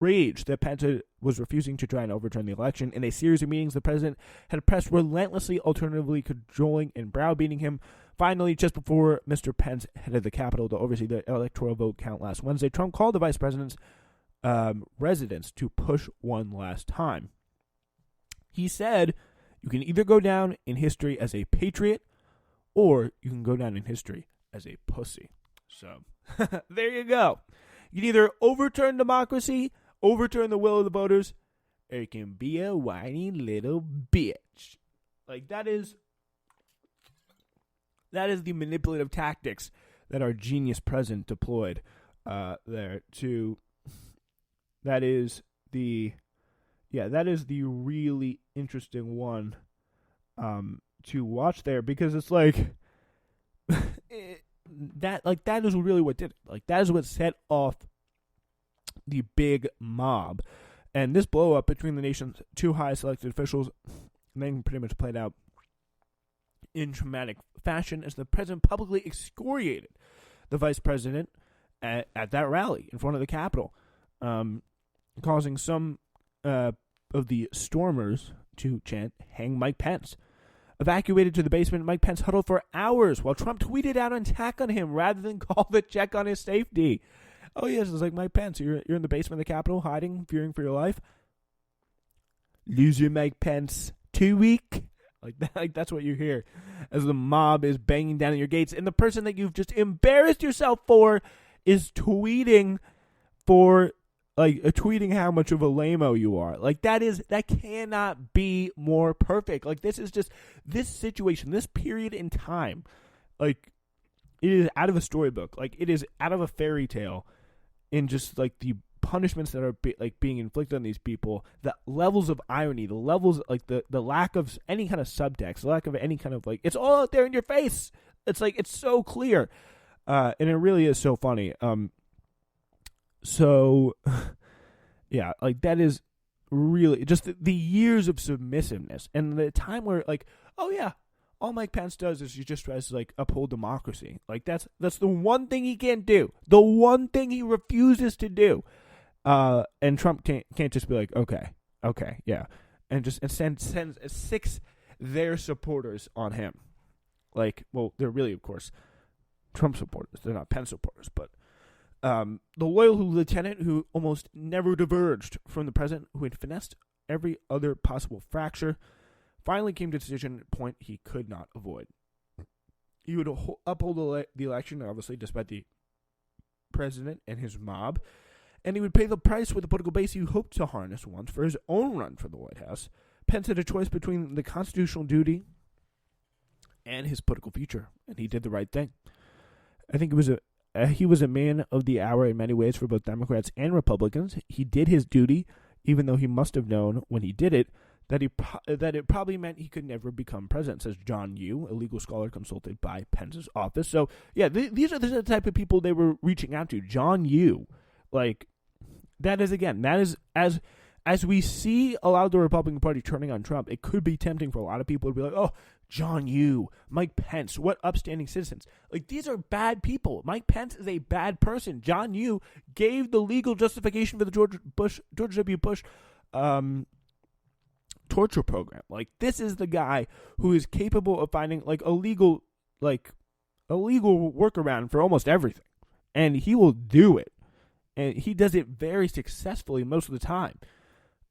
outraged that Pence was refusing to try and overturn the election. In a series of meetings, the president had pressed relentlessly, alternatively cajoling and browbeating him. Finally, just before Mr. Pence headed the Capitol to oversee the electoral vote count last Wednesday, Trump called the vice president's residence to push one last time. He said, "You can either go down in history as a patriot, or you can go down in history as a pussy." So, there you go. You can either overturn democracy, overturn the will of the voters, or you can be a whiny little bitch. Like, that is the manipulative tactics that our genius president deployed there to. That is the really interesting one to watch there, because it's like that is really what did it. Like, that is what set off the big mob. And this blow up between the nation's two highest elected officials then pretty much played out in traumatic fashion as the president publicly excoriated the vice president at that rally in front of the Capitol, causing some of the stormers to chant, "Hang Mike Pence." Evacuated to the basement, Mike Pence huddled for hours while Trump tweeted out an attack on him rather than call the check on his safety. Oh, yes, it's like, Mike Pence, you're in the basement of the Capitol, hiding, fearing for your life. Loser Mike Pence, too weak. Like that's what you hear as the mob is banging down at your gates, and the person that you've just embarrassed yourself for is tweeting how much of a lame-o you are. Like, that cannot be more perfect. Like, this is just, this situation, this period in time, like, it is out of a storybook. Like, it is out of a fairy tale in just, like, the punishments that are being inflicted on these people, the levels of irony, the levels, like, the lack of any kind of subtext, the lack of any kind of, like, it's all out there in your face. It's like, it's so clear. And it really is so funny. So, yeah, like, that is really just the years of submissiveness and the time where, like, oh yeah, all Mike Pence does is he just tries to, like, uphold democracy. Like, that's the one thing he can't do, the one thing he refuses to do. And Trump can't just be like, okay, yeah, and sends six their supporters on him. Like, well, they're really, of course, Trump supporters. They're not Pence supporters, but the loyal lieutenant who almost never diverged from the president, who had finessed every other possible fracture, finally came to a decision point he could not avoid. He would uphold the election, obviously, despite the president and his mob, and he would pay the price with the political base he hoped to harness once for his own run for the White House. Pence had a choice between the constitutional duty and his political future, and he did the right thing. I think he was a man of the hour in many ways for both Democrats and Republicans. He did his duty, even though he must have known when he did it that it probably meant he could never become president, says John Yoo, a legal scholar consulted by Pence's office. So, yeah, these are the type of people they were reaching out to. John Yoo, like, that is as we see a lot of the Republican Party turning on Trump, it could be tempting for a lot of people to be like, oh, John Yoo, Mike Pence, what upstanding citizens. Like, these are bad people. Mike Pence is a bad person. John Yoo gave the legal justification for the George W. Bush torture program. Like, this is the guy who is capable of finding, like, a legal workaround for almost everything. And he will do it. And he does it very successfully most of the time.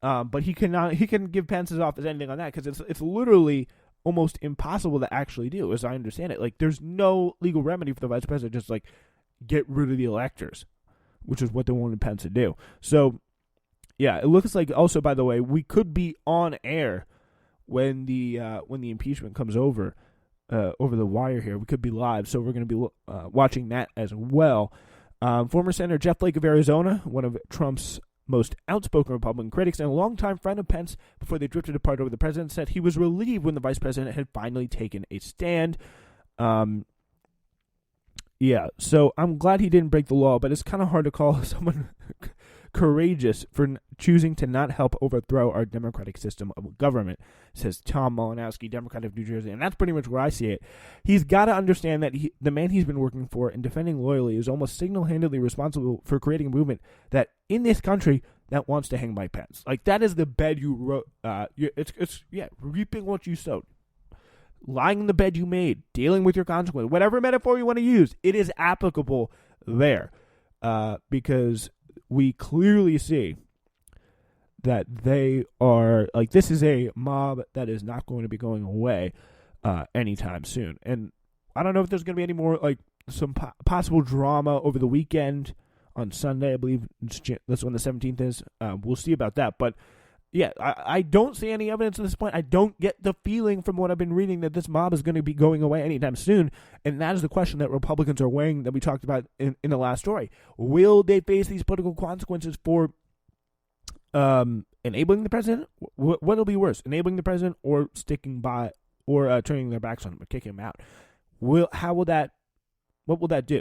But he can give Pence's office anything on that, because it's literally almost impossible to actually do, as I understand it. Like, there's no legal remedy for the vice president, just, like, get rid of the electors, which is what they wanted Pence to do. So, yeah, it looks like, also, by the way, we could be on air when the impeachment comes over the wire here. We could be live, so we're going to be watching that as well. Former Senator Jeff Flake of Arizona, one of Trump's most outspoken Republican critics and a longtime friend of Pence before they drifted apart over the president, said he was relieved when the vice president had finally taken a stand. Yeah, so I'm glad he didn't break the law, but it's kind of hard to call courageous for choosing to not help overthrow our democratic system of government, says Tom Malinowski, Democrat of New Jersey. And that's pretty much where I see it. He's got to understand that the man he's been working for and defending loyally is almost single-handedly responsible for creating a movement that in this country that wants to hang Mike Pence. Like, that is the bed you wrote. It's reaping what you sowed. Lying in the bed you made, dealing with your consequences, whatever metaphor you want to use, it is applicable there. Because we clearly see that they are, like, this is a mob that is not going to be going away anytime soon. And I don't know if there's going to be any more, like, some possible drama over the weekend on Sunday. I believe that's when the 17th is. We'll see about that. But, yeah, I don't see any evidence at this point. I don't get the feeling from what I've been reading that this mob is going to be going away anytime soon. And that is the question that Republicans are weighing that we talked about in the last story. Will they face these political consequences for enabling the president? What'll be worse, enabling the president or sticking by or turning their backs on him or kicking him out? What will that do?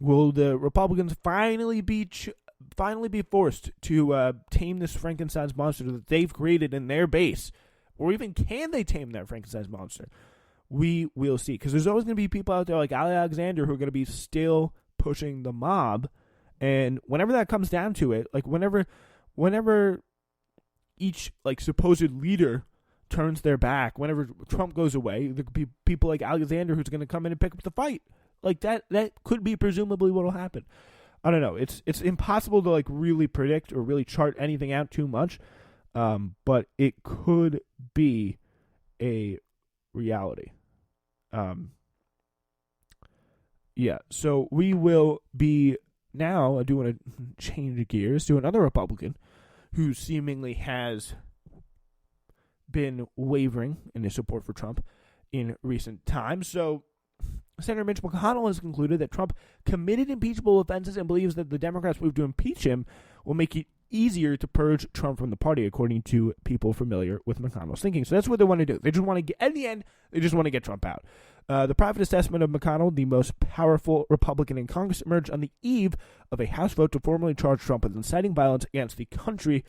Will the Republicans finally be forced to tame this Frankenstein's monster that they've created in their base? Or even can they tame that Frankenstein's monster? We will see. Because there's always going to be people out there like Ali Alexander who are going to be still pushing the mob. And whenever that comes down to it, like whenever each like supposed leader turns their back, whenever Trump goes away, there could be people like Alexander who's going to come in and pick up the fight. Like that could be presumably what will happen. I don't know. It's impossible to like really predict or really chart anything out too much, but it could be a reality. Yeah. So we will be now. I do want to change gears to another Republican who seemingly has been wavering in his support for Trump in recent times. So Senator Mitch McConnell has concluded that Trump committed impeachable offenses and believes that the Democrats' move to impeach him will make it easier to purge Trump from the party, according to people familiar with McConnell's thinking. So that's what they want to do. They just want to get, at the end, they just want to get Trump out. The private assessment of McConnell, the most powerful Republican in Congress, emerged on the eve of a House vote to formally charge Trump with inciting violence against the country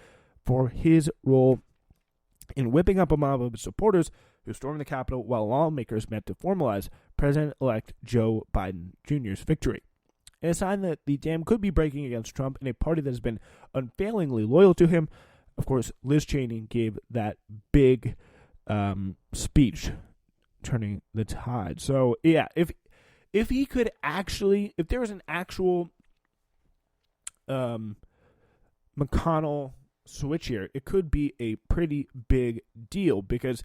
for his role in whipping up a mob of his supporters who stormed the Capitol while lawmakers met to formalize President-elect Joe Biden Jr.'s victory. And a sign that the dam could be breaking against Trump in a party that has been unfailingly loyal to him. Of course, Liz Cheney gave that big speech, turning the tide. So, yeah, if he could actually, if there was an actual McConnell switch here, it could be a pretty big deal because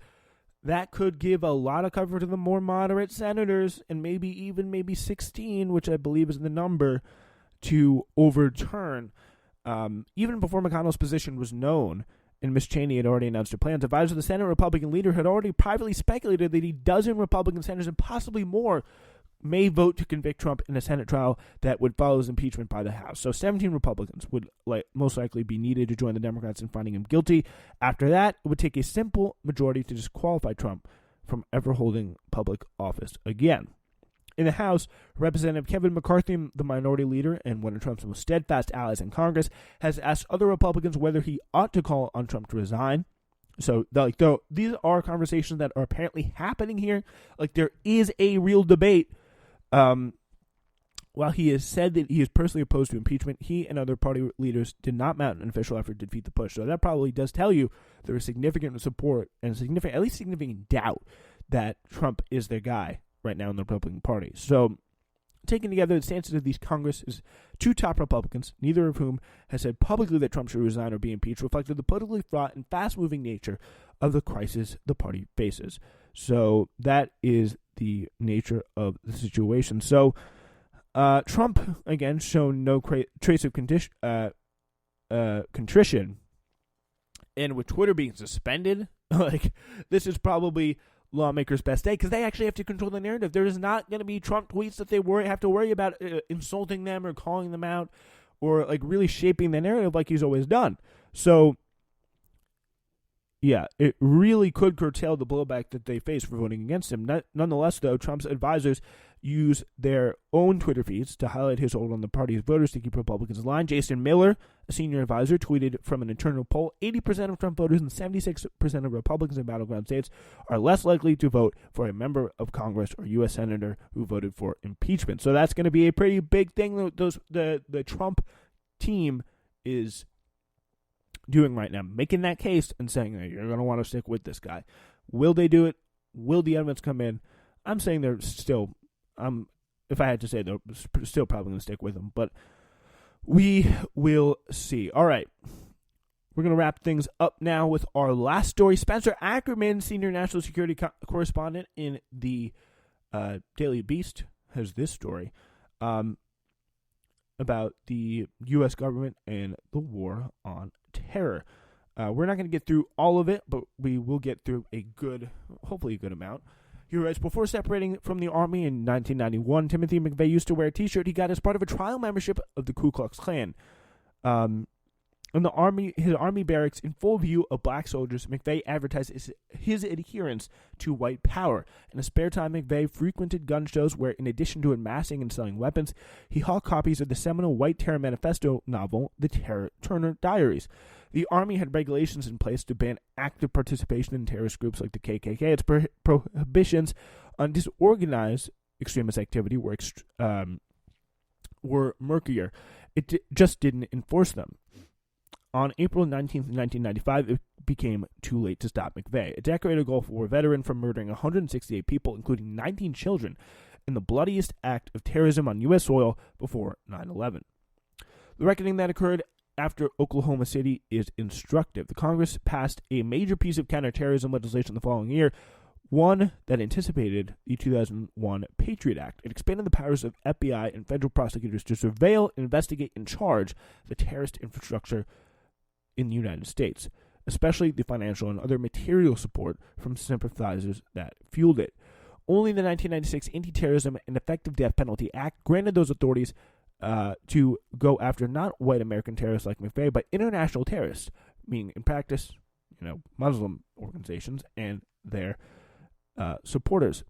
that could give a lot of cover to the more moderate senators and maybe 16, which I believe is the number, to overturn. Even before McConnell's position was known and Ms. Cheney had already announced her plans, advisors of the Senate Republican leader had already privately speculated that a dozen Republican senators and possibly more may vote to convict Trump in a Senate trial that would follow his impeachment by the House. So 17 Republicans would most likely be needed to join the Democrats in finding him guilty. After that, it would take a simple majority to disqualify Trump from ever holding public office again. In the House, Representative Kevin McCarthy, the minority leader and one of Trump's most steadfast allies in Congress, has asked other Republicans whether he ought to call on Trump to resign. So, these are conversations that are apparently happening here. Like, there is a real debate. While he has said that he is personally opposed to impeachment, he and other party leaders did not mount an official effort to defeat the push. So that probably does tell you there is significant support and at least significant doubt that Trump is their guy right now in the Republican Party. So, taken together, the stances of these Congress's two top Republicans, neither of whom has said publicly that Trump should resign or be impeached, reflected the politically fraught and fast-moving nature of the crisis the party faces. So that is the nature of the situation. So Trump, again, shown no trace of contrition, and with Twitter being suspended, like, this is probably lawmakers' best day because they actually have to control the narrative. There is not going to be Trump tweets that they have to worry about insulting them or calling them out or like really shaping the narrative like he's always done. So, Yeah, it really could curtail the blowback that they face for voting against him. Nonetheless, though, Trump's advisors use their own Twitter feeds to highlight his hold on the party's voters to keep Republicans in line. Jason Miller, a senior advisor, tweeted from an internal poll, 80% of Trump voters and 76% of Republicans in battleground states are less likely to vote for a member of Congress or U.S. senator who voted for impeachment. So that's going to be a pretty big thing that the Trump team is doing right now, making that case and saying that you're going to want to stick with this guy. Will they do it? Will the evidence come in? I'm saying they're still, if I had to say, they're still probably going to stick with him, but we will see. All right. We're going to wrap things up now with our last story. Spencer Ackerman, senior national security correspondent in the Daily Beast, has this story about the U.S. government and the war on terror. We're not going to get through all of it, but we will get through hopefully a good amount. He writes, before separating from the Army in 1991, Timothy McVeigh used to wear a T-shirt he got as part of a trial membership of the Ku Klux Klan. In his army barracks, in full view of black soldiers, McVeigh advertised his adherence to white power. In his spare time, McVeigh frequented gun shows where, in addition to amassing and selling weapons, he hawked copies of the seminal White Terror Manifesto novel, The Turner Diaries. The Army had regulations in place to ban active participation in terrorist groups like the KKK. Its prohibitions on disorganized extremist activity were murkier. It just didn't enforce them. On April 19th, 1995, it became too late to stop McVeigh, a decorated Gulf War veteran, from murdering 168 people, including 19 children, in the bloodiest act of terrorism on U.S. soil before 9/11. The reckoning that occurred after Oklahoma City is instructive. The Congress passed a major piece of counterterrorism legislation the following year, one that anticipated the 2001 Patriot Act. It expanded the powers of FBI and federal prosecutors to surveil, investigate, and charge the terrorist infrastructure in the United States, especially the financial and other material support from sympathizers that fueled it. Only the 1996 Anti-Terrorism and Effective Death Penalty Act granted those authorities to go after not white American terrorists like McVeigh, but international terrorists, meaning in practice, Muslim organizations and their supporters.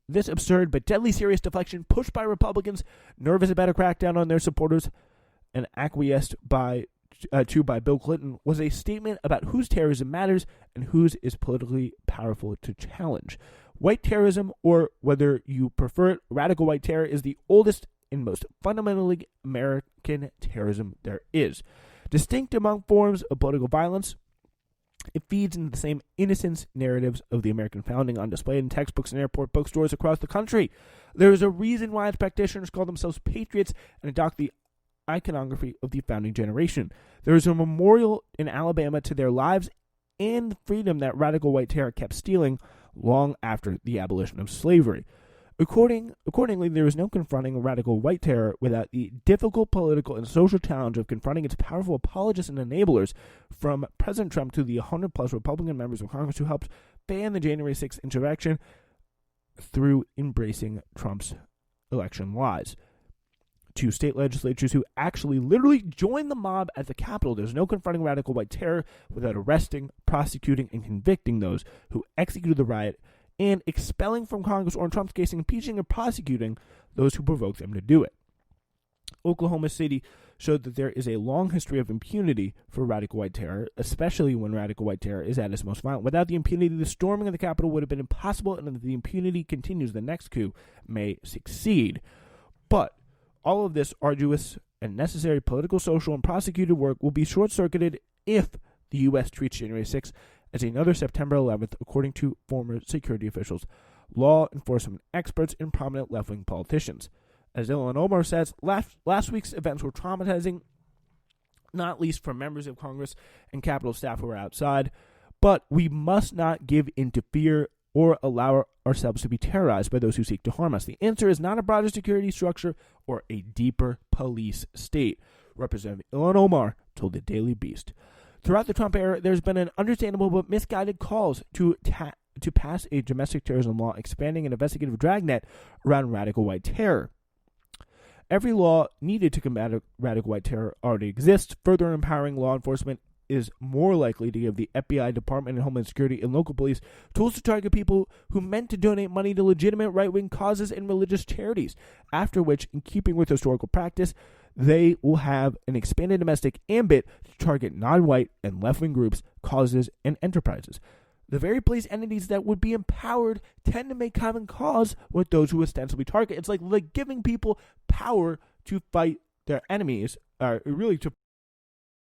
This absurd but deadly serious deflection, pushed by Republicans nervous about a crackdown on their supporters and acquiesced by Bill Clinton, was a statement about whose terrorism matters and whose is politically powerful to challenge. White terrorism, or whether you prefer it, radical white terror, is the oldest and most fundamentally American terrorism there is. Distinct among forms of political violence, it feeds into the same innocence narratives of the American founding on display in textbooks and airport bookstores across the country. There is a reason why its practitioners call themselves patriots and adopt the iconography of the founding generation. There is a memorial in Alabama to their lives and the freedom that radical white terror kept stealing long after the abolition of slavery. Accordingly, there is no confronting radical white terror without the difficult political and social challenge of confronting its powerful apologists and enablers, from President Trump to the 100-plus Republican members of Congress who helped ban the January 6th insurrection through embracing Trump's election lies, to state legislatures who actually literally joined the mob at the Capitol. There's no confronting radical white terror without arresting, prosecuting, and convicting those who executed the riot, and expelling from Congress, or in Trump's case, impeaching and prosecuting those who provoked them to do it. Oklahoma City showed that there is a long history of impunity for radical white terror, especially when radical white terror is at its most violent. Without the impunity, the storming of the Capitol would have been impossible, and if the impunity continues, the next coup may succeed. But all of this arduous and necessary political, social, and prosecutive work will be short-circuited if the U.S. treats January 6th as another September 11th, according to former security officials, law enforcement experts, and prominent left-wing politicians. As Ilhan Omar says, last week's events were traumatizing, not least for members of Congress and Capitol staff who were outside, but we must not give in to fear or allow ourselves to be terrorized by those who seek to harm us. The answer is not a broader security structure or a deeper police state, Representative Ilhan Omar told the Daily Beast. Throughout the Trump era, there's been an understandable but misguided calls to pass a domestic terrorism law expanding an investigative dragnet around radical white terror. Every law needed to combat radical white terror already exists, further empowering law enforcement is more likely to give the FBI, Department of Homeland Security, and local police tools to target people who meant to donate money to legitimate right-wing causes and religious charities, after which, in keeping with historical practice, they will have an expanded domestic ambit to target non-white and left-wing groups, causes, and enterprises. The very police entities that would be empowered tend to make common cause with those who ostensibly target. It's like giving people power to fight their enemies, really to